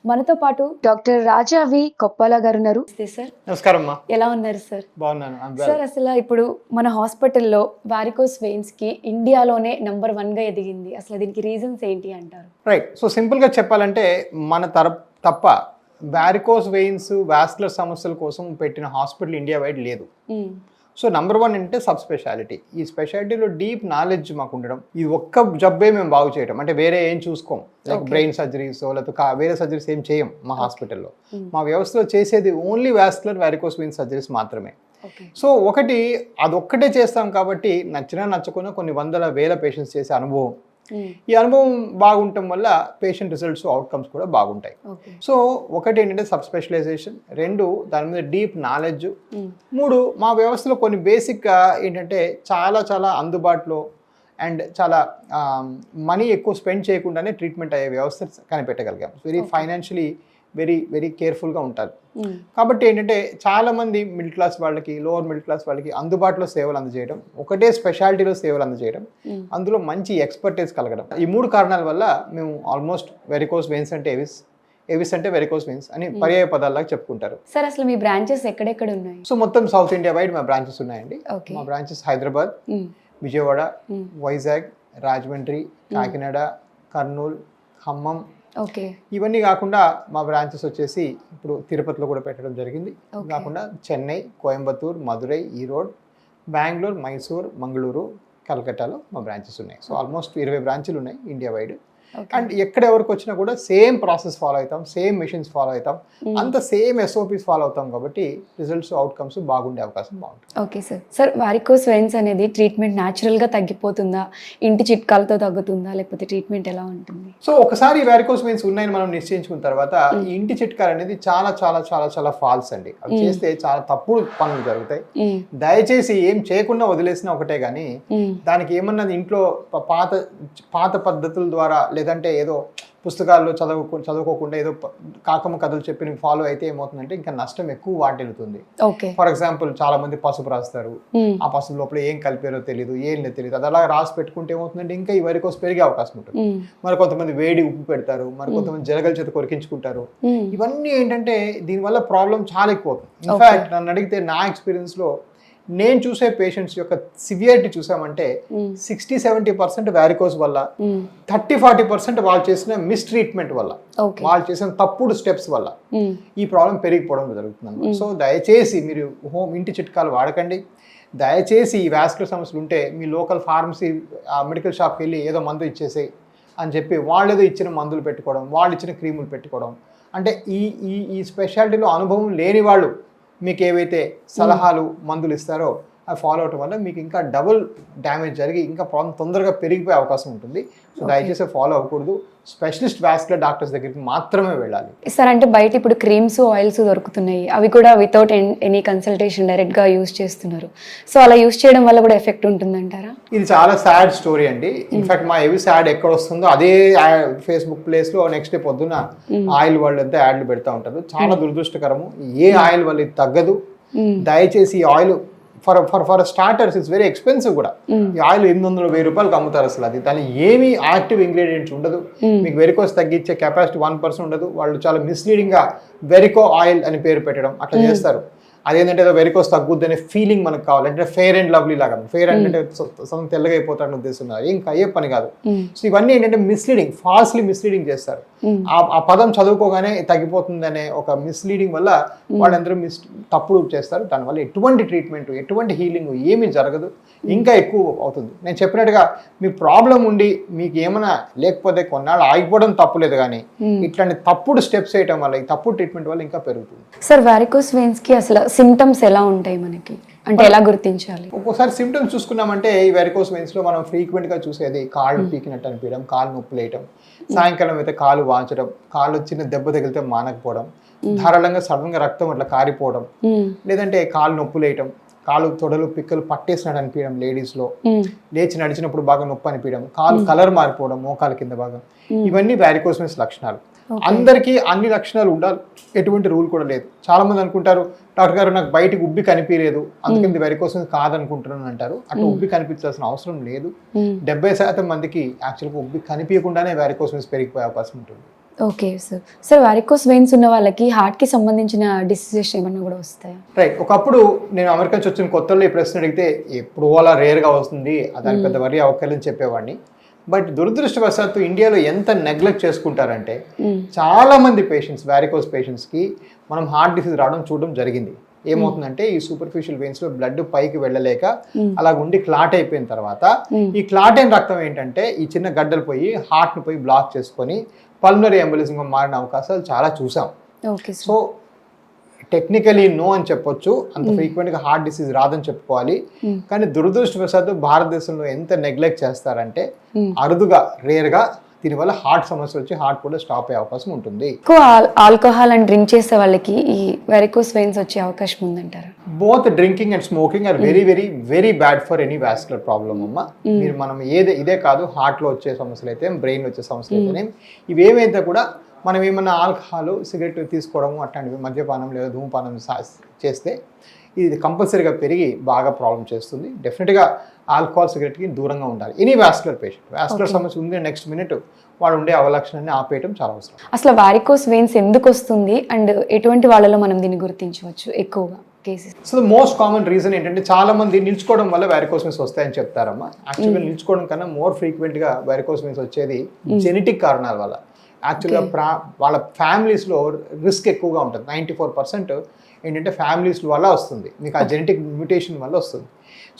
మనతో పాటు డాక్టర్ రాజా వి కొప్పాల గారు ఉన్నారు. సార్ నమస్కారం అమ్మా. ఎలా ఉన్నారు సార్? బాగున్నాను సార్. అసలు ఇప్పుడు మన హాస్పిటల్లో వారికోస్ వెయిన్స్ కి ఇండియాలోనే నంబర్ 1 గా ఎదిగింది. అసలు దీనికి రీజన్స్ ఏంటి అంటారు? రైట్. సో సింపుల్ గా చెప్పాలంటే మన తప్ప వారికోస్ వెయిన్స్ వాస్కులర్ సమస్యల కోసం పెట్టిన హాస్పిటల్ ఇండియా వైడ్ లేదు. సో నెంబర్ 1 అంటే సబ్ స్పెషాలిటీ. ఈ స్పెషాలిటీలో డీప్ నాలెడ్జ్ మాకు ఉండడం, ఈ ఒక్క జబ్బే మేము బాగు చేయడం, అంటే వేరే ఏం చూసుకోం, లైక్ బ్రెయిన్ సర్జరీస్ లేకపోతే వేరే సర్జరీస్ ఏం చేయం మా హాస్పిటల్లో. మా వ్యవస్థలో చేసేది only vascular varicose veins surgeries మాత్రమే. సో అదొక్కటే చేస్తాం కాబట్టి నచ్చినా నచ్చకున్నా కొన్ని వందల వేల పేషెంట్స్ చేసే అనుభవం, ఈ అనుభవం బాగుండటం వల్ల పేషెంట్ రిజల్ట్స్ అవుట్కమ్స్ కూడా బాగుంటాయి. సో ఒకటి ఏంటంటే సబ్ స్పెషలైజేషన్, 2 దాని మీద డీప్ నాలెడ్జ్, 3 మా వ్యవస్థలో కొన్ని బేసిక్ ఏంటంటే చాలా చాలా అందుబాటులో అండ్ చాలా మనీ ఎక్కువ స్పెండ్ చేయకుండానే ట్రీట్మెంట్ అయ్యే వ్యవస్థ కనిపెట్టగలిగాం. వెరీ ఫైనాన్షియలీ వెరీ కేర్ఫుల్గా ఉంటారు. కాబట్టి ఏంటంటే చాలామంది మిడిల్ క్లాస్ వాళ్ళకి, లోవర్ మిడిల్ క్లాస్ వాళ్ళకి అందుబాటులో సేవలు అందజేయడం, ఒకటే స్పెషాలిటీలో సేవలు అందజేయడం, అందులో మంచి ఎక్స్పర్టైజ్ కలగడం, ఈ 3 కారణాల వల్ల మేము ఆల్మోస్ట్ వెరికోస్ వెయిన్స్ అంటే ఎవిస్ అంటే వెరికోస్ వెయిన్స్ అని పర్యాయ పదాల్లాగా చెప్పుకుంటారు. సార్ అసలు మీ బ్రాంచెస్ ఎక్కడెక్కడ ఉన్నాయి? సో మొత్తం సౌత్ ఇండియా వైడ్ మా బ్రాంచెస్ ఉన్నాయండి. మా బ్రాంచెస్ హైదరాబాద్, విజయవాడ, వైజాగ్, రాజమండ్రి, కాకినాడ, కర్నూలు, ఖమ్మం, ఇవన్నీ కాకుండా మా బ్రాంచెస్ వచ్చేసి ఇప్పుడు తిరుపతిలో కూడా పెట్టడం జరిగింది. కాకుండా చెన్నై, కోయంబత్తూర్, మదురై, ఈరోడ్, బెంగళూరు, మైసూర్, మంగళూరు, కలకట్టాలో మా బ్రాంచెస్ ఉన్నాయి. సో ఆల్మోస్ట్ 20 బ్రాంచులు ఉన్నాయి ఇండియా వైడ్. అండ్ ఎక్కడెవరికి వచ్చినా కూడా సేమ్ ప్రాసెస్ ఫాలో అవుతాం, సేమ్ మెషిన్స్ ఫాలో అవుతాం, అంత సేమ్ SOPs ఫాలో అవుతాం కాబట్టి రిజల్ట్స్ అవుట్కమ్స్ బాగుండే అవకాశం బాగుంటుంది. Okay sir. Sir varicose veins అనేది ట్రీట్మెంట్ న్యాచురల్గా తగ్గిపోతుందా, ఇంటి చిట్కాలతో తగ్గుతుందా, లేకపోతే ట్రీట్మెంట్ ఎలా ఉంటుంది? సో ఒకసారి వారికోస్ వెయిన్స్ ఉన్నాయని మనం నిశ్చయించుకున్న తర్వాత ఈ ఇంటి చిట్కాలు అనేది చాలా చాలా చాలా చాలా ఫాల్స్ అండి. అవి చేస్తే చాలా తప్పుడు పనులు జరుగుతాయి. దయచేసి ఏం చేయకుండా వదిలేసినా ఒకటే గానీ దానికి ఏమన్నది ఇంట్లో పాత పద్ధతుల ద్వారా లేదంటే ఏదో పుస్తకాల్లో చదువుకోకుండా ఏదో కాకమ్మ కథలు చెప్పిన ఫాలో అయితే ఏమవుతుందంటే ఇంకా నష్టం ఎక్కువ వాటిల్లుతుంది. ఫర్ ఎగ్జాంపుల్ చాలా మంది పసుపు రాస్తారు, ఆ పసుపు లోపల ఏం కలిపారో తెలియదు, ఏం తెలియదు, అది అలా రాసి పెట్టుకుంటే ఏమవుతుందంటే ఇంకా ఈ వారికోస్ పెరిగే అవకాశం ఉంటుంది. మరి కొంతమంది వేడి ఉప్పు పెడతారు, మరి కొంతమంది జరగల చేత కొరికించుకుంటారు. ఇవన్నీ ఏంటంటే దీనివల్ల ప్రాబ్లం చాలా ఎక్కువ అవుతుంది. ఇన్ఫాక్ట్ నన్ను అడిగితే నా ఎక్స్పీరియన్స్ లో నేను చూసే పేషెంట్స్ యొక్క సివియారిటీ చూసామంటే 60-70% వారికోస్ వల్ల, 30-40% వాళ్ళు చేసిన మిస్ ట్రీట్మెంట్ వల్ల, వాళ్ళు చేసిన తప్పుడు స్టెప్స్ వల్ల ఈ ప్రాబ్లం పెరిగిపోవడం జరుగుతుంది. సో దయచేసి మీరు ఇంటి చిట్కాలు వాడకండి. దయచేసి ఈ వాస్కులర్ సమస్యలు ఉంటే మీ లోకల్ ఫార్మసీ మెడికల్ షాప్కి వెళ్ళి ఏదో మందు ఇచ్చేసేయి అని చెప్పి వాళ్ళు ఏదో ఇచ్చిన మందులు పెట్టుకోవడం, వాళ్ళు ఇచ్చిన క్రీములు పెట్టుకోవడం, అంటే ఈ స్పెషాలిటీలో అనుభవం లేని వాళ్ళు మీకు ఏవైతే సలహాలు మందులు ఇస్తారో అవి ఫాలో అవటం వల్ల మీకు ఇంకా డబుల్ డ్యామేజ్ జరిగి ఇంకా ప్రాబ్లం తొందరగా పెరిగిపోయే అవకాశం ఉంటుంది. సో దయచేసి ఫాలో అవ్వకూడదు. స్పెషలిస్ట్ వాస్కులర్ డాక్టర్స్ దగ్గరికి మాత్రమే వెళ్ళాలి. సార్ అంటే బయట ఇప్పుడు క్రీమ్స్, ఆయిల్స్ దొరుకుతున్నాయి, అవి కూడా వితౌట్ ఎనీ కన్సల్టేషన్ డైరెక్ట్గా యూజ్ చేస్తున్నారు. సో అలా యూజ్ చేయడం వల్ల కూడా ఎఫెక్ట్ ఉంటుందంటారా? ఇది చాలా సాడ్ స్టోరీ అండి. ఇన్ఫాక్ట్ మా ఎవిస్ యాడ్ ఎక్కడ వస్తుందో అదే ఫేస్బుక్ ప్లేస్లో నెక్స్ట్ డే పొద్దున ఆయిల్ వాళ్ళు అంతా యాడ్లు పెడతా ఉంటారు. చాలా దురదృష్టకరము. ఏ ఆయిల్ వల్ల ఇది తగ్గదు. దయచేసి ఈ oil for starters it's very expensive కూడా. ఈ ఆయిల్ 800-1000 రూపాయలకు అమ్ముతారు. అసలు అది దాని ఏమీ యాక్టివ్ ఇంగ్రీడియంట్స్ ఉండదు. మీకు వెరికోస్ తగ్గించే కెపాసిటీ 1% ఉండదు. వాళ్ళు చాలా మిస్లీడింగ్ గా వెరికో ఆయిల్ అని పేరు పెట్టడం అట్లా చేస్తారు. అదేంటంటే ఏదో వెరికోస్ తగ్గుద్ది అనే ఫీలింగ్ మనకు కావాలంటే ఫెయిర్ అండ్ లవ్లీ లాగా, ఫెయిర్ అంటే తెల్లగా అయిపోతాడని ఉద్దేశం ఇంకా అయ్యే పని కాదు. సో ఇవన్నీ ఏంటంటే మిస్లీడింగ్, ఫాల్స్లీ మిస్లీడింగ్ చేస్తారు. ఆ పదం చదువుకోగానే తగ్గిపోతుంది అనే ఒక మిస్లీడింగ్ వల్ల వాళ్ళందరూ తప్పుడు చేస్తారు. దానివల్ల ఎటువంటి ట్రీట్మెంట్, ఎటువంటి హీలింగ్ ఏమీ జరగదు, ఇంకా ఎక్కువ అవుతుంది. నేను చెప్పినట్టుగా మీ ప్రాబ్లం ఉండి మీకు ఏమైనా లేకపోతే కొన్నాళ్ళు ఆగిపోవడం తప్పులేదు, కానీ ఇట్లాంటి తప్పుడు స్టెప్స్ వేయటం వల్ల, ఈ తప్పుడు ట్రీట్మెంట్ వల్ల ఇంకా పెరుగుతుంది. సార్ వారికోస్ వెయిన్స్ కి అసలు సిమ్టమ్స్ ఎలా ఉంటాయి మనకి, అంటే ఎలా గుర్తించాలి? ఒక్కోసారి సిమ్టమ్స్ చూసుకున్నామంటే ఈ వెరికోస్ వెయిన్స్ లో మనం ఫ్రీక్వెంట్ గా చూసేది కాళ్ళు పీకినట్టు అనిపించడం, కాళ్ళు నొప్పులు వేయటం, సాయంకాలం అయితే కాలు వాంచడం, కాళ్ళు చిన్న దెబ్బ తగిలితే మానకపోవడం, ధారాళంగా సడన్ గా రక్తం అట్లా కారిపోవడం, లేదంటే కాళ్ళు నొప్పులు వేయటం, కాళ్ళు తొడలు పిక్కలు పట్టేసినట్టు అనిపించడం, లేడీస్ లో లేచి నడిచినప్పుడు బాగా నొప్పి అనిపించడం, కాలు కలర్ మారిపోవడం, మోకాల కింద భాగం, ఇవన్నీ వారికోస్ వెయిన్స్ లక్షణాలు. అందరికీ అన్ని లక్షణాలు ఉండాలి, ఎటువంటి రూల్ కూడా లేదు. చాలా మంది అనుకుంటారు డాక్టర్ గారు నాకు బయటకు ఉబ్బి కనిపించలేదు అందుకని వెరికోస్ వెయిన్స్ కాదనుకుంటున్నాను అంటారు. అట్లా ఉబ్బి కనిపించాల్సిన అవసరం లేదు. 70% మందికి యాక్చువల్గా ఉబ్బి కనిపించకుండానే వెరికోస్ వెయిన్స్ పెరిగిపోయే అవకాశం ఉంటుంది. Okay sir. Sir varicose veins ఉన్న వాళ్ళకి హార్ట్కి సంబంధించిన డిసీజెస్ ఏమన్నా కూడా వస్తాయా? రైట్. ఒకప్పుడు నేను అమెరికా నుంచి వచ్చిన కొత్తలో ఈ ప్రశ్న అడిగితే ఎప్పుడు అలా రేర్గా వస్తుంది, దానికి పెద్ద వరి అవ్వకలేని చెప్పేవాడిని. బట్ దురదృష్టవశాత్తు ఇండియాలో ఎంత నెగ్లెక్ట్ చేసుకుంటారంటే చాలా మంది పేషెంట్స్, వారికోస్ పేషెంట్స్కి మనం హార్ట్ డిసీజ్ రావడం చూడడం జరిగింది. ఏమవుతుందంటే ఈ సూపర్ఫిషియల్ వెయిన్స్ లో బ్లడ్ పైకి వెళ్ళలేక అలా ఉండి క్లాట్ అయిపోయిన తర్వాత ఈ క్లాట్ అయిన రక్తం ఏంటంటే ఈ చిన్న గడ్డలు పోయి హార్ట్ ని పోయి బ్లాక్ చేసుకొని పల్మనరీ ఎంబోలిజం మారిన అవకాశాలు చాలా చూసాం. సో టెక్నికలీ నో అని చెప్పొచ్చు, అంత ఫ్రీక్వెంట్ గా హార్ట్ డిసీజ్ రాదని చెప్పుకోవాలి. కానీ దురదృష్టవశాత్తు భారతదేశంలో ఎంత నెగ్లెక్ట్ చేస్తారంటే అరుదుగా, రేర్ గా దీనివల్ల హార్ట్ సమస్య వచ్చి హార్ట్ కూడా స్టాప్ అయ్యే అవకాశం ఉంటుంది. ఎక్కువ ఆల్కహాల్ అండ్ డ్రింక్ చేసే వాళ్ళకి ఈ వెరికోస్ వెయిన్స్ వచ్చే అవకాశం ఉందంటారా? Both drinking and smoking are very very very bad for any vascular problem అమ్మా. మీరు మనం ఇదే కాదు, హార్ట్ లో వచ్చే సమస్యలు అయితే, బ్రెయిన్ వచ్చే సమస్యలు అయితేనే, ఇవేమైతే కూడా మనం ఏమన్నా ఆల్కహాల్, సిగరెట్ తీసుకోవడము అట్లాంటివి, మద్యపానం లేదా ధూమపానం చేస్తే ఇది కంపల్సరీగా పెరిగి బాగా ప్రాబ్లం చేస్తుంది. డెఫినెట్గా ఆల్కహాల్, సిగరెట్కి దూరంగా ఉండాలి ఎనీ వాస్కులర్ పేషెంట్. వాస్కులర్ సమస్య ఉంది నెక్స్ట్ మినిట్ వాడు ఉండే అవలక్షణాన్ని ఆపేయడం చాలా అవసరం. అసలు వారికోస్ వెయిన్స్ ఎందుకు వస్తుంది అండ్ ఎటువంటి వాళ్ళలో మనం దీన్ని గుర్తించవచ్చు ఎక్కువగా cases? So the most common reason ఏంటంటే చాలా మంది నిల్చుకోవడం వల్ల వారికోస్ వెయిన్స్ వస్తాయని చెప్తారమ్మా. యాక్చువల్గా నిల్చుకోవడం కన్నా మోర్ ఫ్రీక్వెంట్ గా వారికోస్ వెయిన్స్ వచ్చేది జెనెటిక్ కారణాల వల్ల. యాక్చువల్గా వాళ్ళ ఫ్యామిలీస్లో రిస్క్ ఎక్కువగా ఉంటుంది. 94% ఏంటంటే ఫ్యామిలీస్ వల్ల వస్తుంది, మీకు ఆ జెనెటిక్ మ్యూటేషన్ వల్ల వస్తుంది.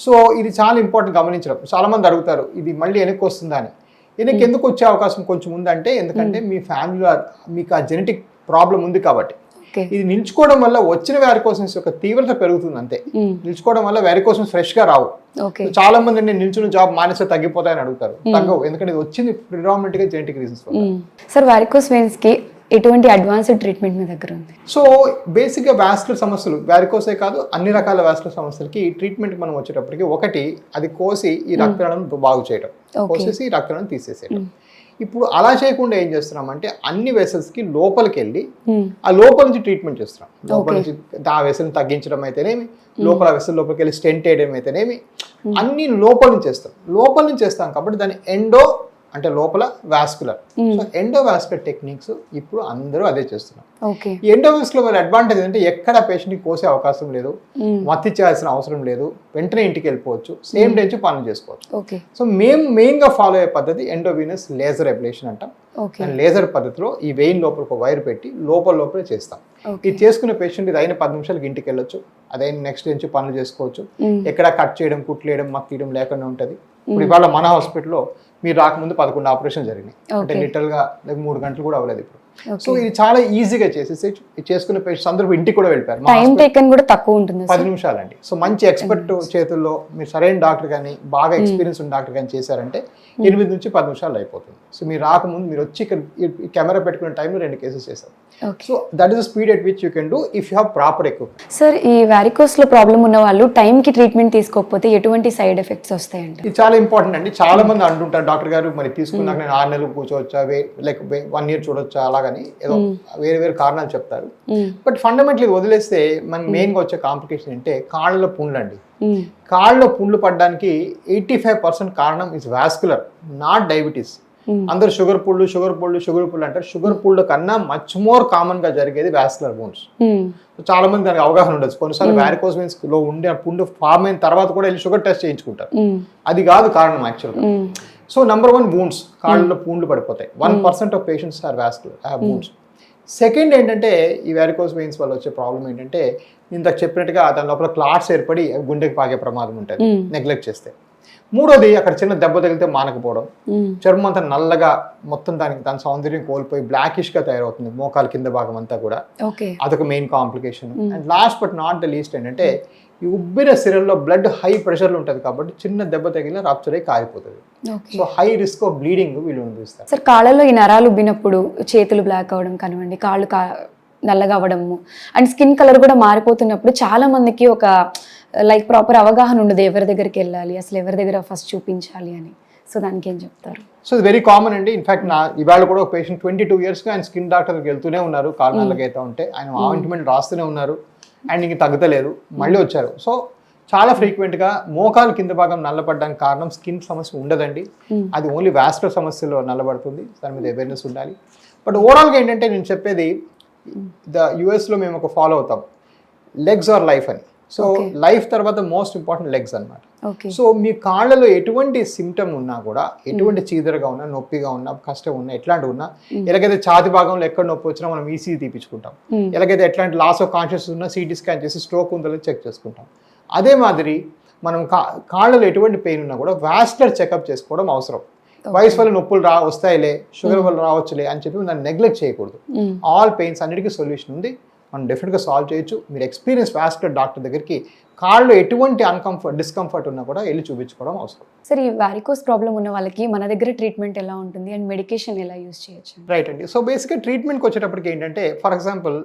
సో ఇది చాలా ఇంపార్టెంట్ గమనించడం. చాలామంది అడుగుతారు ఇది మళ్ళీ వెనక్కి వస్తుందా అని. వెనక్కి ఎందుకు వచ్చే అవకాశం కొంచెం ఉందంటే, ఎందుకంటే మీ ఫ్యామిలీలో మీకు ఆ జెనెటిక్ ప్రాబ్లం ఉంది కాబట్టి. ఇది నిల్చుకోవడం వల్ల వచ్చిన వారికోసన్స్ యొక్క తీవ్రత పెరుగుతుంది అంతే. నిల్చుకోవడం వల్ల వారికోసన్స్ ఫ్రెష్ గా రావు. చాలా మంది నేను నిల్చున్న జాబ్ మానేస్తే తగ్గిపోతాయని అడుగుతారు. తగ్గవు, ఎందుకంటే ఇది వచ్చింది ప్రిడామినెంట్ గా జెనెటిక్ రీజన్స్ వల్ల. సార్ వారికోస్ వెయిన్స్ కి ఎటువంటి అడ్వాన్స్డ్ ట్రీట్మెంట్ మీ దగ్గర ఉంది? సో బేసిక్గా వాస్కులర్ సమస్యలు, వారికోసే కాదు అన్ని రకాల వాస్కులర్ సమస్యలకి ట్రీట్మెంట్ మనం వచ్చేటప్పటికి ఒకటి అది కోసి ఈ రక్తనాళాలను బాగు చేయడం, కోసేసి ఈ రక్తనాళాలను తీసేసేయడం. ఇప్పుడు అలా చేయకుండా ఏం చేస్తున్నామంటే అన్ని వెసల్స్కి లోపలికి వెళ్ళి ఆ లోపల నుంచి ట్రీట్మెంట్ చేస్తున్నాం. లోపల నుంచి ఆ వెసల్ని తగ్గించడం అయితేనేమి, లోపల వెసల్ లోపలికి వెళ్ళి స్టెంట్ వేయడం అయితేనేమి, అన్ని లోపల నుంచి చేస్తాం. లోపల నుంచి చేస్తాం కాబట్టి దాన్ని ఎండో అంటే లోపల వాస్కులర్. సో ఎండోవాస్కులర్ టెక్నిక్స్ ఇప్పుడు అందరూ అదే చేస్తున్నారు. ఈ ఎండోవాస్కులర్ వల్ల అడ్వాంటేజ్ అంటే ఎక్కడ పేషెంట్ని కోసే అవకాశం లేదు, మత్తి చేయాల్సిన అవసరం లేదు, వెంటనే ఇంటికి వెళ్ళిపోవచ్చు, సేమ్ డే నుంచి పనులు చేసుకోవచ్చు. సో మేము మెయిన్గా ఫాలో అయ్యే పద్ధతి ఎండోవీనస్ లేజర్ అబ్లేషన్ అంటాం. లేజర్ పద్ధతిలో ఈ వెయిన్ లోపల ఒక వైర్ పెట్టి లోపలే చేస్తాం. ఇది చేసుకునే పేషెంట్ ఇది అయిన 10 నిమిషాలకి ఇంటికి వెళ్ళొచ్చు, అదైన నెక్స్ట్ డే నుంచి పనులు చేసుకోవచ్చు. ఎక్కడ కట్ చేయడం, కుట్లేయడం, మక్కియడం లేకుండా ఉంటుంది. ఇప్పుడు ఇవాళ మన హాస్పిటల్లో మీరు రాకముందు 11 ఆపరేషన్ జరిగినాయి. అంటే లిటరల్ గా 3 గంటలు కూడా అవ్వలేదు ఇప్పుడు. సో ఇది చాలా ఈజీగా చేసేసి చేసుకునే పేషెంట్స్ అందరూ ఇంటికి కూడా వెళ్ళిపోయారు. టైం టేకన్ కూడా తక్కువ ఉంటుంది, 10 నిమిషాలు అండి. సో మంచి ఎక్స్పర్ట్ చేతుల్లో మీరు సరైన డాక్టర్ కానీ బాగా ఎక్స్పీరియన్స్ ఉన్న డాక్టర్ కానీ చేశారంటే 8 నుంచి 10 నిమిషాలు అయిపోతుంది. సో మీరు రాకముందు మీరు వచ్చి ఇక్కడ కెమెరా పెట్టుకునే టైంలో 2 కేసెస్ చేశారు. So that is the speed at which you can do if you have proper equipment. Sir ఈ వారికోస్ లో ప్రాబ్లం ఉన్న వాళ్ళు టైంకి ట్రీట్మెంట్ తీసుకోకపోతే ఎటువంటి సైడ్ ఎఫెక్ట్స్ వస్తాయండి? ఇది చాలా ఇంపార్టెంట్ అండి. చాలా మంది అంటుంటారు డాక్టర్ గారు మరి తీసుకున్నాక నేను 6 నెలలు కూర్చోవచ్చా, లైక్ 1 year చూడొచ్చా, అలాగని ఏదో వేరే కారణాలు చెప్తారు. బట్ ఫండమెంటలీ వదిలేస్తే మనకి మెయిన్గా వచ్చే కాంప్లికేషన్ అంటే కాళ్ళలో పుండ్లు అండి. కాళ్ళలో పుండ్లు పడడానికి 85% కారణం ఇస్ వాస్కులర్, నాట్ డయాబెటీస్. అందరు షుగర్ పుళ్ళు అంటారు. షుగర్ పుళ్ళు కన్నా మచ్ మోర్ కామన్ గా జరిగేది వాస్కులర్ బోన్స్. చాలా మంది దానికి అవగాహన ఉండదు. కొన్నిసార్లు వారికోస్ వెయిన్స్ లో ఉండే పుండు ఫామ్ అయిన తర్వాత కూడా వెళ్ళి షుగర్ టెస్ట్ చేయించుకుంటారు. అది కాదు కారణం యాక్చువల్గా. సో నంబర్ 1 బోన్స్, కాళ్ళలో పుండ్లు పడిపోతాయి. 1% of patients are vascular have bones. Second ఏంటంటే ఈ వారికోస్ వెయిన్స్ వల్ల వచ్చే ప్రాబ్లం ఏంటంటే ఇంతకు చెప్పినట్టుగా దాని లోపల క్లాట్స్ ఏర్పడి గుండెకి పాకే ప్రమాదం ఉంటుంది నెగ్లెక్ట్ చేస్తే. మూడోది అక్కడ చిన్న దెబ్బ తగిలితే మానకపోవడం, చర్మం అంతా నల్లగా మొత్తం దాని సౌందర్యం కోల్పోయి బ్లాకిష్ గా తయారవుతుంది మోకాల కింద భాగం అంతా కూడా. అదొక main complication. And last but not the least ఏంటంటే ఈ ఉబ్బిన సిరల్లో బ్లడ్ హై ప్రెషర్లో ఉంటుంది కాబట్టి చిన్న దెబ్బ తగిలిన రాప్చర్ అయి కారిపోతుంది. So high risk of bleeding వీళ్ళు అనిపిస్తారు. సార్ కాళ్ళలో ఈ నరాలు ఉబ్బినప్పుడు చేతులు బ్లాక్ అవడం కానివ్వండి, కాళ్ళు నల్లగా అవ్వడము అండ్ స్కిన్ కలర్ కూడా మారిపోతున్నప్పుడు చాలా మందికి ఒక లైక్ ప్రాపర్ అవగాహన ఉండదు ఎవరి దగ్గరికి వెళ్ళాలి, అసలు ఎవరి దగ్గర ఫస్ట్ చూపించాలి అని. సో దానికి ఏం చెప్తారు? సో ఇది వెరీ కామన్ అండి. ఇన్ఫాక్ట్ ఇవాళ కూడా ఒక పేషెంట్ 22 yearsగా ఆయన స్కిన్ డాక్టర్కి వెళ్తూనే ఉన్నారు. కాళ్ళు నల్లగా అయితే ఉంటే ఆయన ఆయింట్మెంట్ రాస్తూనే ఉన్నారు అండ్ ఇంక తగ్గలేదు, మళ్ళీ వచ్చారు. సో చాలా ఫ్రీక్వెంట్గా మోకాలు కింద భాగం నల్లబడడానికి కారణం స్కిన్ సమస్య ఉండదండి, అది ఓన్లీ వాస్కులర్ సమస్యలో నల్లబడుతుంది. దాని మీద అవేర్నెస్ ఉండాలి. బట్ ఓవరాల్గా ఏంటంటే నేను చెప్పేది, యుఎస్లో మేము ఒక ఫాలో అవుతాం, లెగ్స్ ఆర్ లైఫ్ అని. సో లైఫ్ తర్వాత మోస్ట్ ఇంపార్టెంట్ లెగ్స్ అనమాట. సో మీ కాళ్ళలో ఎటువంటి సిమ్టమ్ ఉన్నా కూడా, ఎటువంటి చీదరగా ఉన్నా, నొప్పిగా ఉన్నా, కష్టం ఉన్నా, ఎట్లాంటి ఉన్నా, ఎలాగైతే ఛాతి భాగంలో ఎక్కడ నొప్పి వచ్చినా మనం ఈసీజీ తీపించుకుంటాం, ఎలాగైతే ఎట్లాంటి లాస్ ఆఫ్ కాన్షియస్ ఉన్నా సిటీ స్కాన్ చేసి స్ట్రోక్ ఉందో చెక్ చేసుకుంటాం. అదే మాదిరి మనం కాళ్ళలో ఎటువంటి పెయిన్ ఉన్నా కూడా వాస్కులర్ చెకప్ చేసుకోవడం అవసరం. వయసు వల్ల నొప్పులు వస్తాయిలే, షుగర్ వల్ల రావచ్చులే అని చెప్పి దాన్ని నెగ్లెక్ట్ చేయకూడదు. ఆల్ పెయిన్స్ అన్నిటికీ సొల్యూషన్ ఉంది, మనం డెఫినెట్గా సాల్వ్ చేయొచ్చు. మీరు ఎక్స్పీరియన్స్ వాస్కులర్ డాక్టర్ దగ్గరికి కాళ్ళు ఎటువంటి డిస్కంఫర్ట్ ఉన్నా కూడా వెళ్ళి చూపించుకోవడం అవసరం. సరే, ఈ వారికోస్ ప్రాబ్లం ఉన్న వాళ్ళకి మన దగ్గర ట్రీట్మెంట్ ఎలా ఉంటుంది అండ్ మెడికేషన్ ఎలా యూజ్ చేయొచ్చు? రైట్ అండి. సో బేసిక్గా ట్రీట్మెంట్కి వచ్చేటప్పటికి ఏంటంటే, for example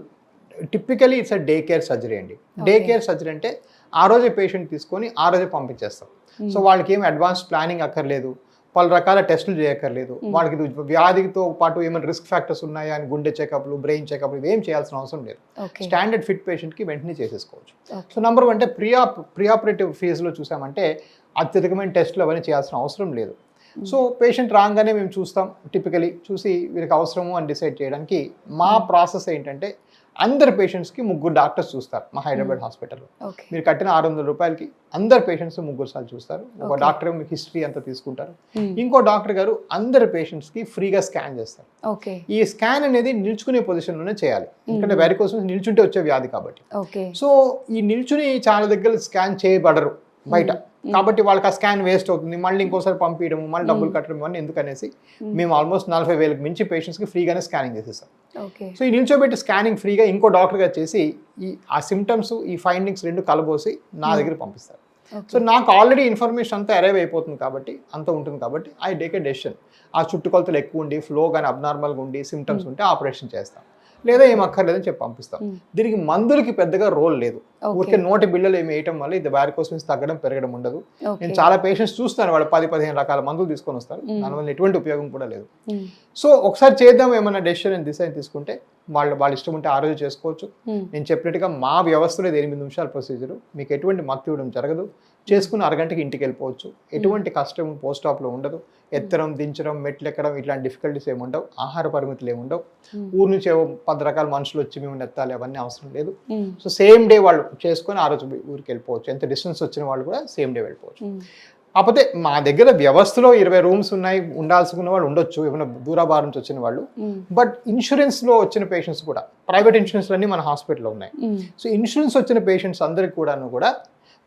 typically it's day care surgery అండి. డే కేర్ సర్జరీ అంటే ఆ రోజే పేషెంట్ తీసుకొని ఆ రోజే పంపించేస్తాం. సో వాళ్ళకి ఏమి అడ్వాన్స్ ప్లానింగ్ అక్కర్లేదు, పలు రకాల టెస్టులు చేయక్కర్లేదు. వాళ్ళకి వ్యాధితో పాటు ఏమైనా రిస్క్ ఫ్యాక్టర్స్ ఉన్నాయా అని గుండె చెకప్లు, బ్రెయిన్ చెకప్లు ఇవేం చేయాల్సిన అవసరం లేదు. స్టాండర్డ్ ఫిట్ పేషెంట్కి వెంటనే చేసేసుకోవచ్చు. సో నెంబర్ 1 అంటే ప్రియాపరేటివ్ ఫేజ్లో చూసామంటే అత్యధికమైన టెస్టులు అవన్నీ చేయాల్సిన అవసరం లేదు. సో పేషెంట్ రాగానే మేము చూస్తాం, టిపికలీ చూసి వీరికి అవసరము అని డిసైడ్ చేయడానికి మా ప్రాసెస్ ఏంటంటే, అందరు పేషెంట్స్కి 3 డాక్టర్స్ చూస్తారు మా హైదరాబాద్ హాస్పిటల్లో. మీరు కట్టిన 600 రూపాయలకి అందరు పేషెంట్స్ 3 సార్లు చూస్తారు. ఒక డాక్టర్ మీకు హిస్టరీ అంతా తీసుకుంటారు, ఇంకో డాక్టర్ గారు అందరు పేషెంట్స్కి ఫ్రీగా స్కాన్ చేస్తారు. ఈ స్కాన్ అనేది నిల్చుకునే పొజిషన్లోనే చేయాలి, ఎందుకంటే వారికోస్ నిల్చుంటే వచ్చే వ్యాధి కాబట్టి. సో ఈ నిల్చుని చాలా దగ్గర స్కాన్ చేయబడరు బయట, కాబట్టి వాళ్ళకి ఆ స్కాన్ వేస్ట్ అవుతుంది, మళ్ళీ ఇంకోసారి పంపించడం, మళ్ళీ డబ్బులు కట్టడం ఇవన్నీ ఎందుకనేసి మేము ఆల్మోస్ట్ 40,000కి మించి పేషెంట్స్కి ఫ్రీగానే స్కానింగ్ చేసేస్తాం. సో ఈ నిల్చోబెట్టి స్కానింగ్ ఫ్రీగా ఇంకో డాక్టర్గా చేసి ఆ సిమ్టమ్స్, ఈ ఫైండింగ్స్ 2 కలబోసి నా దగ్గర పంపిస్తారు. సో నాకు ఆల్రెడీ ఇన్ఫర్మేషన్ అంతా అరైవ్ అయిపోతుంది కాబట్టి, అంత ఉంటుంది కాబట్టి ఐ టేక్ ఏ డెసిషన్. ఆ చుట్టుకొలతలు ఎక్కువ ఉండి, ఫ్లో కానీ అబ్నార్మల్గా ఉండి, సిమ్టమ్స్ ఉంటే ఆపరేషన్ చేస్తాం, లేదా ఏం అక్కర్లేదని చెప్పి పంపిస్తాం. దీనికి మందులకి పెద్దగా రోల్ లేదు, ఊరికే నోటి బిళ్ళలు ఏమి వేయటం వల్ల ఇది వారికోస్ తగ్గడం పెరగడం ఉండదు. నేను చాలా పేషెంట్స్ చూస్తాను, వాళ్ళు 10-15 రకాల మందులు తీసుకొని వస్తారు, దానివల్ల ఎటువంటి ఉపయోగం కూడా లేదు. సో ఒకసారి చేద్దాం ఏమన్నా డెసిషన్ అని డిసైడ్ తీసుకుంటే వాళ్ళు ఇష్టం ఉంటే ఆ రోజు చేసుకోవచ్చు. నేను చెప్పినట్టుగా మా వ్యవస్థలో 8 నిమిషాల ప్రొసీజర్, మీకు ఎటువంటి మత్తు ఇవ్వడం జరగదు, చేసుకుని అరగంటకి ఇంటికి వెళ్ళిపోవచ్చు. ఎటువంటి కష్టం పోస్ట్ ఆప్లో ఉండదు, ఎత్తడం, దించడం, మెట్లు ఎక్కడం ఇట్లాంటి డిఫికల్టీస్ ఏమి ఉండవు, ఆహార పరిమితులు ఏమి ఉండవు. ఊరు నుంచి 10 రకాల మనుషులు వచ్చి మేము ఎత్తాలి అవన్నీ అవసరం లేదు. సో సేమ్ డే వాళ్ళు చేసుకొని ఆ రోజు ఊరికి వెళ్ళిపోవచ్చు. ఎంత డిస్టెన్స్ వచ్చిన వాళ్ళు కూడా సేమ్ డే వెళ్ళిపోవచ్చు. కాకపోతే మా దగ్గర వ్యవస్థలో 20 రూమ్స్ ఉన్నాయి, ఉండాల్సిన వాళ్ళు ఉండొచ్చు, ఏమైనా దూరాభారం నుంచి వచ్చిన వాళ్ళు. బట్ ఇన్సూరెన్స్లో వచ్చిన పేషెంట్స్ కూడా, ప్రైవేట్ ఇన్సూరెన్స్ అన్నీ మన హాస్పిటల్లో ఉన్నాయి. సో ఇన్సూరెన్స్ వచ్చిన పేషెంట్స్ అందరికి కూడా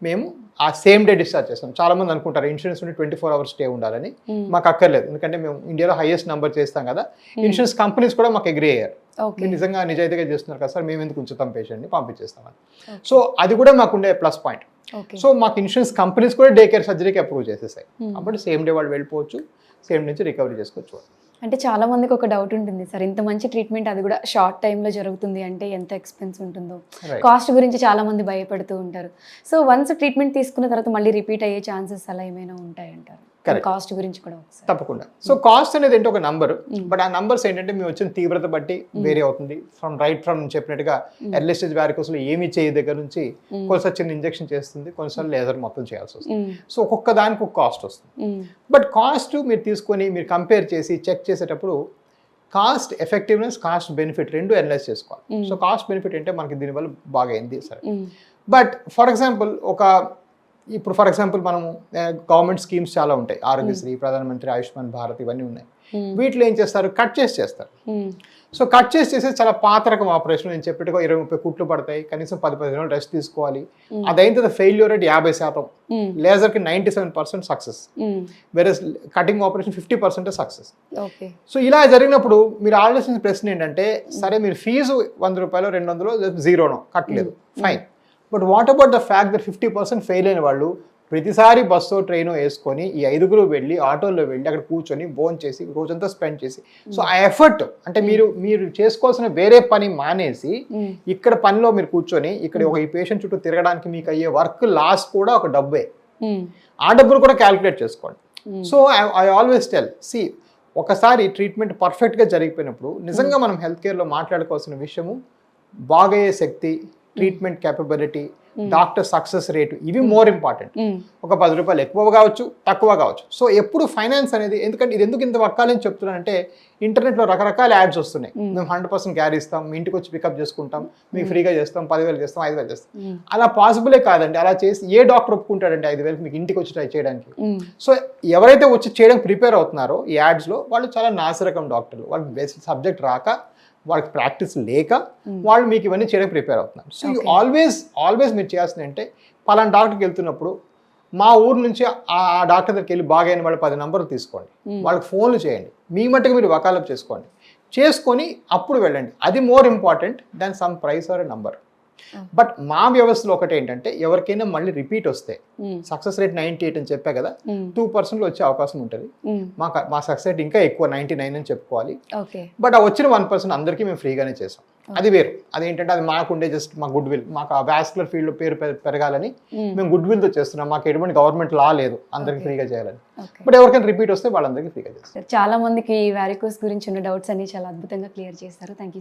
మేము ఆ సేమ్ డే డిశ్చార్జ్ చేస్తాం. చాలా మంది అనుకుంటారు ఇన్సూరెన్స్ ఉండి 24 hours స్టే ఉండాలని, మాకు అక్కర్లేదు. ఎందుకంటే మేము ఇండియాలో హైయెస్ట్ నెంబర్ చేస్తాం కదా, ఇన్సూరెన్స్ కంపెనీస్ కూడా మాకు అగ్రీ అయ్యారు, మీరు నిజంగా నిజాయితీగా చేస్తున్నారు కదా సార్, మేము ఎందుకు ఉంచుతాం పేషెంట్ని, పంపించేస్తామని. సో అది కూడా మాకుండే ప్లస్ పాయింట్. సో మాకు ఇన్సూరెన్స్ కంపెనీస్ కూడా డే కేర్ సర్జరీకి అప్రూవ్ చేసేసాయి, కాబట్టి సేమ్ డే వాళ్ళు వెళ్ళిపోవచ్చు, సేమ్ నుంచి రికవరీ చేసుకోవచ్చు. అంటే చాలా మందికి ఒక డౌట్ ఉంటుంది సార్, ఇంత మంచి ట్రీట్మెంట్ అది కూడా షార్ట్ టైంలో జరుగుతుంది అంటే ఎంత ఎక్స్పెన్స్ ఉంటుందో, కాస్ట్ గురించి చాలా మంది భయపడుతూ ఉంటారు. సో వన్స్ ట్రీట్మెంట్ తీసుకున్న తర్వాత మళ్ళీ రిపీట్ అయ్యే ఛాన్సెస్ అలా ఏమైనా ఉంటాయంటారు? కాస్ట్ గురించి కూడా తప్పకుండా. సో కాస్ట్ అనేది ఏంటి ఒక నంబర్, బట్ ఆ నంబర్స్ ఏంటంటే మేము వచ్చిన తీవ్రత బట్టి వేరే అవుతుంది. ఫ్రమ్ చెప్పినట్టుగా ఎర్లీ స్టేజ్ వారికోస్లో ఏమి చేయ దగ్గర నుంచి కొన్నిసారి చిన్న ఇంజెక్షన్ చేస్తుంది, కొన్నిసార్లు లేజర్ మొత్తం చేయాల్సి వస్తుంది. సో ఒక్కొక్క దానికి ఒక కాస్ట్ వస్తుంది. బట్ కాస్ట్ మీరు తీసుకొని మీరు కంపేర్ చేసి చెక్ చేసేటప్పుడు cost effectiveness, cost benefit 2 analyse చేసుకోవాలి. సో కాస్ట్ బెనిఫిట్ అంటే మనకి దీనివల్ల బాగా అయింది సరే. బట్ ఫర్ ఎగ్జాంపుల్ ఇప్పుడు ఫర్ ఎగ్జాంపుల్ మనము గవర్నమెంట్ స్కీమ్స్ చాలా ఉంటాయి, ఆరోగ్యశ్రీ, ప్రధానమంత్రి ఆయుష్మాన్ భారత్ ఇవన్నీ ఉన్నాయి. వీటిలో ఏం చేస్తారు, కట్ చేస్తారు. సో కట్ చేసేసి చాలా పాత రకం ఆపరేషన్, నేను చెప్పినట్టుగా 20-30 కుట్లు పడతాయి, కనీసం 10-15 రోజులు రెస్ట్ తీసుకోవాలి. అదైన తర్వాత ఫెయిల్యూర్ రేట్ 50%, లేజర్కి 97% సక్సెస్, వేరే కటింగ్ ఆపరేషన్ 50% సక్సెస్. సో ఇలా జరిగినప్పుడు మీరు ఆలోచించిన ప్రశ్న ఏంటంటే, సరే మీరు ఫీజు 100 రూపాయలు 200 జీరోనో కట్టలేదు, fine. But what about the fact that 50% fail అయిన వాళ్ళు ప్రతిసారి బస్సో ట్రైనో వేసుకొని ఈ 5గురు వెళ్ళి ఆటోలో వెళ్ళి అక్కడ కూర్చొని భోజనం చేసి రోజంతా స్పెండ్ చేసి, సో ఆ ఎఫర్ట్ అంటే మీరు చేసుకోవాల్సిన వేరే పని మానేసి ఇక్కడ పనిలో మీరు కూర్చొని ఇక్కడ ఈ పేషెంట్ చుట్టూ తిరగడానికి మీకు అయ్యే వర్క్ లాస్ కూడా ఒక డబ్బే, ఆ డబ్బులు కూడా క్యాలిక్యులేట్ చేసుకోండి. సో ఐ ఆల్వేస్ టెల్, ఒకసారి ట్రీట్మెంట్ పర్ఫెక్ట్గా జరిగిపోయినప్పుడు నిజంగా మనం హెల్త్ కేర్లో మాట్లాడుకోవాల్సిన విషయము బాగయ్యే శక్తి, treatment capability, doctor success rate, ఇవి మోర్ ఇంపార్టెంట్. ఉమ్, ఒక 10 రూపాయలు ఎక్కువ కావచ్చు, తక్కువ కావచ్చు. సో ఎప్పుడు ఫైనాన్స్ అనేది, ఎందుకంటే ఇది ఎందుకు ఇంత వక్కాలని చెప్తున్నానంటే ఇంటర్నెట్లో రకరకాల యాడ్స్ వస్తున్నాయి. మేము 100% క్యారీ ఇస్తాం, మీ ఇంటికి వచ్చి పికప్ చేసుకుంటాం, మీకు ఫ్రీగా చేస్తాం, 10,000 చేస్తాం, 5,000 చేస్తాం. ఉమ్, అలా పాసిబులే కాదండి. అలా చేసి ఏ డాక్టర్ ఒప్పుకుంటాడంటే 5,000 మీకు ఇంటికి వచ్చి ట్రై చేయడానికి? ఉమ్, సో ఎవరైతే వచ్చి చేయడానికి ప్రిపేర్ అవుతున్నారో ఈ యాడ్స్లో, వాళ్ళు చాలా నాసిరకం డాక్టర్లు. వాళ్ళకి బేసిక్ సబ్జెక్ట్ రాక, వాళ్ళకి ప్రాక్టీస్ లేక వాళ్ళు మీకు ఇవన్నీ చేయడానికి ప్రిపేర్ అవుతున్నారు. సో యూ ఆల్వేస్ మీరు చేయాల్సింది అంటే, పలానా డాక్టర్కి వెళ్తున్నప్పుడు మా ఊరు నుంచి ఆ డాక్టర్ దగ్గరికి వెళ్ళి బాగా అయిన వాళ్ళు 10 నంబర్లు తీసుకోండి, వాళ్ళకి ఫోన్లు చేయండి, మీ మట్టుకు మీరు వకాలప్ చేసుకొని అప్పుడు వెళ్ళండి. అది more important than some price are number. But మా వ్యవస్థలో ఒకటి ఏంటంటే, ఎవరికైనా మళ్ళీ రిపీట్ వస్తే, సక్సెస్ రేట్ 98 అని చెప్పా కదా, 2% వచ్చే అవకాశం ఉంటుంది. మా సక్సెస్ రేట్ ఇంకా ఎక్కువ, 99 అని చెప్పుకోవాలి. ఓకే, బట్ ఆ వచ్చిన 1% అందరికీ మేము ఫ్రీగానే చేసాం. అది వేరు. అదేంటంటే అది మాకుండే జస్ట్ మా గుడ్ విల్, మాకు ఆ వాస్కులర్ ఫీల్డ్ పేరు పెరగాలని మేము గుడ్ విల్తో చేస్తున్నాం. మాకు ఎటువంటి గవర్నమెంట్ లా లేదు అందరికి ఫ్రీగా చేయాలని. బట్ ఎవరికైనా రిపీట్ వస్తే వాళ్ళందరికీ ఫ్రీగా చేస్తాం. చాలా మందికి వారికోస్ గురించి ఉన్న డౌట్స్ అన్ని చాలా అద్భుతంగా క్లియర్ చేస్తారు. Thank you.